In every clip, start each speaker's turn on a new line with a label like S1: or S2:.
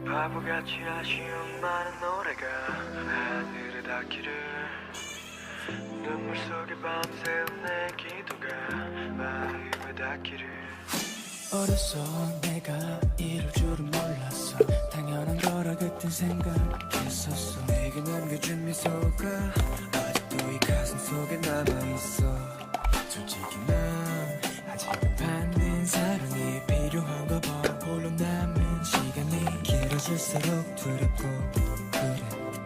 S1: 바보같이 아쉬운 많은 노래가 하늘에 닿기를 눈물 속에 밤새운 내 기도가 마음에 닿기를
S2: 어렸어 내가 이럴 줄은 몰랐어 당연한 거라 그땐 생각했었어 내게 남겨준 미소가 아직도 이 가슴 속에 남아있어 솔직히 난 아직도 받는 사랑이 필요한가 봐 홀로 남은 시간이 길어질수록 두렵고 그래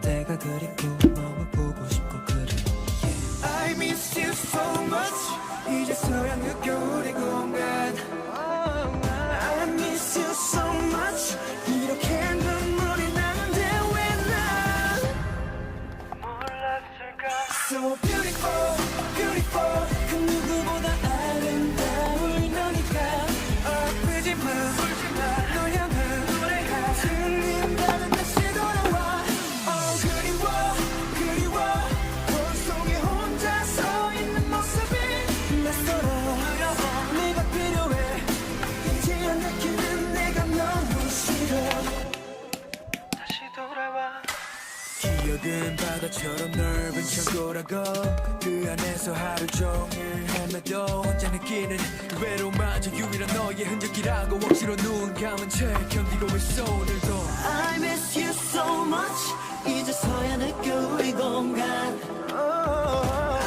S2: 때가 그립고 너무 보고 싶고 그래 yeah. I miss you so much 이제서야 느껴 우리 공간 I miss you so much 이렇게 눈물이 나는데 왜 난
S1: 몰랐을까
S2: So beautiful, beautiful 그 누구보다 아름다운 너니까 아프지마 널 향한 노래가 들린다면 다시 돌아와 그리워 그리워 거울 속에 혼자 서 있는 모습이 낯설어 네가 필요해 이제야 느끼는 내가 너무 싫어
S1: 다시 돌아와
S2: 기억은 바다처럼 넓은 창고라고 그 안에서 하루 종일 헤매도 혼자 느끼는 외로움마저 유일한 너의 흔적이라고 억지로 눈 감은 채 견디고 있어 오늘도 I miss you so much 이제서야 느껴 우리 공간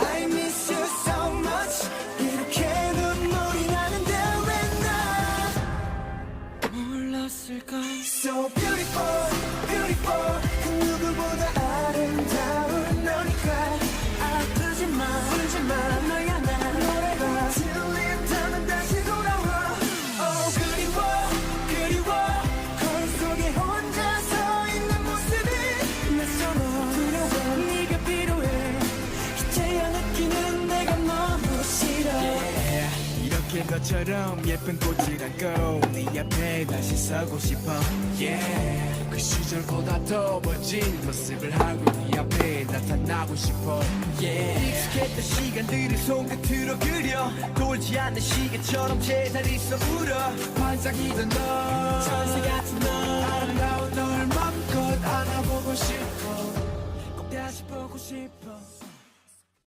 S2: I miss you so much 이렇게 눈물이 나는데 왜 난 몰랐을까 So beautiful, beautiful 그 누구보다 아름다운 너니까 아프지마 울지마 널 향한 노래가 들린다면 다시 돌아와 그리워 그리워 거울 속에 혼자 서 있는 모습이 낯설어 두려워 네가 필요해 이제야 느끼는 내가 너무 싫어 이렇게 너처럼 예쁜 꽃이라고 네 앞에 다시 서고 싶어 yeah. 그 시절보다 더 멋진 모습을 하고 네 앞에 나타나고 싶어 yeah. 익숙했던 시간들을 손끝으로 그려 돌지 않는 시계처럼 제자리서 울어 반짝이던 너 천사 같은 너 아름다운 널 맘껏 안아보고 싶어 꼭 다시 보고 싶어